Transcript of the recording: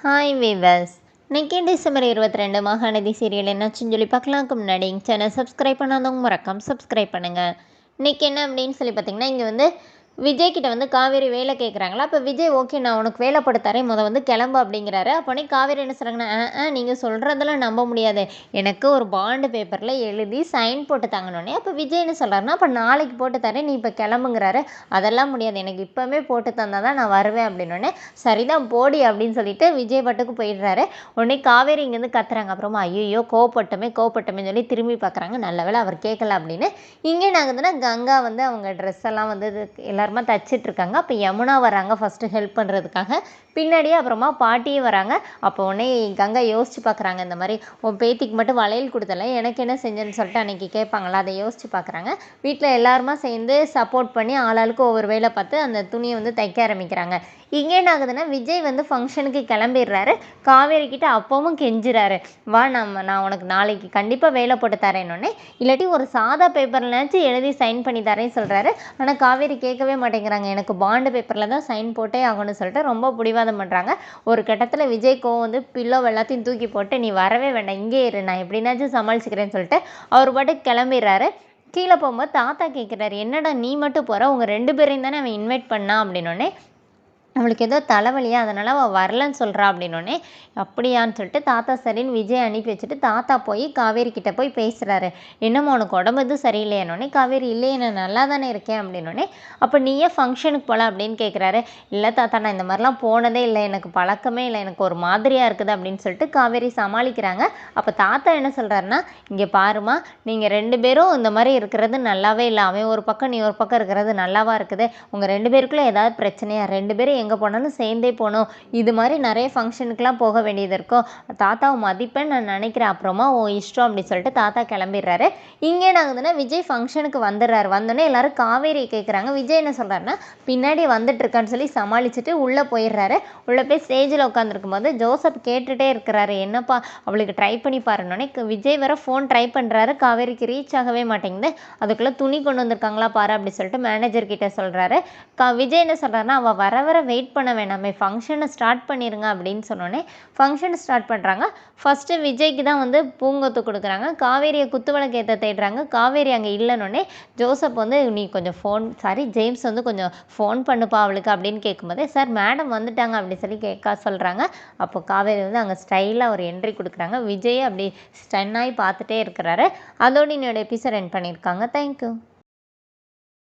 Hi viewers. இன்னைக்கு December 22 Mahanadi serial என்னாச்சுன்னு சொல்லி பார்க்கலாம்க்கு முன்னாடி எங்கள் சேனல் சப்ஸ்கிரைப் பண்ணாதவங்க மறக்காம சப்ஸ்கிரைப் பண்ணுங்கள். இன்றைக்கி என்ன அப்படின்னு சொல்லி பார்த்தீங்கன்னா, இங்கே வந்து விஜய் கிட்ட வந்து காவேரி வேலை கேட்குறாங்களா. அப்போ விஜய் ஓகே நான் உனக்கு வேலை போட்டு தரேன், வந்து கிளம்பு அப்படிங்கிறாரு. அப்போனே காவேரி என்ன சொல்கிறாங்கன்னா, நீங்கள் சொல்கிறதெல்லாம் நம்ப முடியாது, எனக்கு ஒரு பாண்டு பேப்பரில் எழுதி சைன் போட்டு தாங்கணுன்னே. அப்போ விஜய் என்ன சொல்கிறாருன்னா, அப்போ நாளைக்கு போட்டு தரேன், நீ இப்போ கிளம்புங்கிறாரு. அதெல்லாம் முடியாது, எனக்கு இப்போவே போட்டு தந்தால் தான் நான் வருவேன் அப்படின்னோடனே, சரிதான் போடி அப்படின்னு சொல்லிட்டு விஜய் பாட்டுக்கு போயிடுறாரு. உடனே காவேரி இங்கேருந்து கத்துறாங்க. அப்புறமா ஐயோ கோவப்பட்டமே சொல்லி திரும்பி பார்க்குறாங்க. நல்ல வேளை அவர் கேட்கல அப்படின்னு. இங்கே நாங்கள் கங்கா வந்து அவங்க ட்ரெஸ் எல்லாம் வந்து எல்லாருமா தச்சிட்ருக்காங்க. அப்போ யமுனா வராங்க ஃபஸ்ட்டு ஹெல்ப் பண்ணுறதுக்காக. பின்னாடியே அப்புறமா பாட்டியும் வராங்க. அப்போ உடனே கங்கா யோசிச்சு பார்க்குறாங்க, இந்த மாதிரி உன் பேத்திக்கு மட்டும் வளையல் கொடுத்தல, எனக்கு என்ன செஞ்சேன்னு சொல்லிட்டு அன்றைக்கி கேட்பாங்களா, அதை யோசிச்சு பார்க்குறாங்க. வீட்டில் எல்லாருமா சேர்ந்து சப்போர்ட் பண்ணி ஆளாளுக்கு ஒவ்வொரு வேலை பார்த்து அந்த துணியை வந்து தைக்க ஆரம்பிக்கிறாங்க. இங்கே என்ன ஆகுதுன்னா, விஜய் வந்து ஃபங்க்ஷனுக்கு கிளம்பிடுறாரு. காவேரி கிட்ட அப்பவும் கெஞ்சுறாரு, வா நான் உனக்கு நாளைக்கு கண்டிப்பாக வேலை போட்டு தரேன்னொன்னே, இல்லாட்டி ஒரு சாதா பேப்பர்லனாச்சும் எழுதி சைன் பண்ணி தரேன்னு சொல்கிறாரு. ஆனால் காவேரி கேட்கவே மாட்டேங்கிறாங்க. எனக்கு பாண்டு பேப்பரில் தான் சைன் போட்டே ஆகணும்னு சொல்லிட்டு ரொம்ப பிடிவாதம் பண்ணுறாங்க. ஒரு கட்டத்தில் விஜய் கோவம் வந்து பில்லோ எல்லாத்தையும் தூக்கி போட்டு, நீ வரவே வேண்டாம், இங்கே இரு, நான் எப்படின்னாச்சும் சமாளிச்சுக்கிறேன்னு சொல்லிட்டு அவர் பாட்டுக்கு கிளம்பிடுறாரு. கீழே போகும்போது தாத்தா கேட்குறாரு, என்னடா நீ மட்டும் போகிற, உங்கள் 2 பேரையும் தானே அவன் இன்வைட் பண்ணான் அப்படின்னோடனே, அவளுக்கு ஏதோ தலைவலியா அதனால் அவள் வரலன்னு சொல்கிறா அப்படின்னோடனே, அப்படியான்னு சொல்லிட்டு தாத்தா சரின்னு விஜய் அனுப்பி வச்சுட்டு தாத்தா போய் காவேரி கிட்டே போய் பேசுகிறாரு. என்னம்மா உனக்கு உடம்பு எதுவும் சரியில்லையானோடனே, காவேரி இல்லையே நான் நல்லா தானே இருக்கேன் அப்படின்னோடனே, அப்போ நீ ஏன் ஃபங்க்ஷனுக்கு போகல அப்படின்னு கேட்குறாரு. இல்லை தாத்தா நான் இந்த மாதிரிலாம் போனதே இல்லை, எனக்கு பழக்கமே இல்லை, எனக்கு ஒரு மாதிரியாக இருக்குது அப்படின்னு சொல்லிட்டு காவேரி சமாளிக்கிறாங்க. அப்போ தாத்தா என்ன சொல்கிறாருன்னா, இங்கே பாருமா, நீங்கள் 2 பேரும் இந்த மாதிரி இருக்கிறது நல்லாவே இல்லை, அவன் ஒரு பக்கம் நீ ஒரு பக்கம் இருக்கிறது நல்லாவா இருக்குது, உங்கள் 2 பேருக்குள்ளே ஏதாவது பிரச்சனையா, 2 பேரும் எங்கே போனாலும் சேர்ந்தே போகணும், இது மாதிரி நிறைய ஃபங்க்ஷனுக்குலாம் போக வேண்டியது இருக்கும், தாத்தாவை மதிப்பேன்னு நான் நினைக்கிறேன், அப்புறமா உன் இஷ்டம் அப்படின்னு சொல்லிட்டு தாத்தா கிளம்பிடுறாரு. இங்கே நாகுதுன்னா விஜய் ஃபங்க்ஷனுக்கு வந்துடுறாரு. வந்தோடனே எல்லாரும் காவேரி கேட்குறாங்க. விஜய் என்ன சொல்கிறாருன்னா, பின்னாடி வந்துட்டு இருக்கான்னு சொல்லி சமாளிச்சுட்டு உள்ளே போயிடுறாரு. உள்ளே போய் ஸ்டேஜில் உட்காந்துருக்கும் போது ஜோசப் கேட்டுகிட்டே இருக்கிறாரு, என்னப்பா அவளுக்கு ட்ரை பண்ணி பாருன்னொடனே விஜய் வேற ஃபோன் ட்ரை பண்ணுறாரு, காவேரிக்கு ரீச் ஆகவே மாட்டேங்குது. அதுக்குள்ளே துணி கொண்டு வந்திருக்காங்களா பாரு அப்படி சொல்லிட்டு மேனேஜர் கிட்டே சொல்கிறாரு. விஜய் என்ன சொல்கிறாருன்னா, அவள் வர வெயிட் பண்ண வேணாமே, ஃபங்க்ஷனை ஸ்டார்ட் பண்ணிடுங்க அப்படின்னு சொன்னோன்னே ஃபங்க்ஷனை ஸ்டார்ட் பண்ணுறாங்க. ஃபஸ்ட்டு விஜய்க்கு தான் வந்து பூங்கொத்து கொடுக்குறாங்க. காவேரியை குத்துவிளக்கு ஏற்ற தேடுறாங்க. காவேரி அங்கே இல்லைன்னொன்னே ஜோசப் வந்து நீ கொஞ்சம் ஜேம்ஸ் வந்து கொஞ்சம் ஃபோன் பண்ணுப்பா அவளுக்கு அப்படின்னு கேட்கும்போதே, சார் மேடம் வந்துட்டாங்க அப்படி சொல்லி சொல்கிறாங்க. அப்போ காவேரி வந்து அங்கே ஸ்டைலாக ஒரு என்ட்ரி கொடுக்குறாங்க. விஜய் அப்படி ஸ்டன்னாகி பார்த்துட்டே இருக்கிறாரு. அதோடு என்னோட எபிசோட் எண்ட் பண்ணியிருக்காங்க. தேங்க்யூ.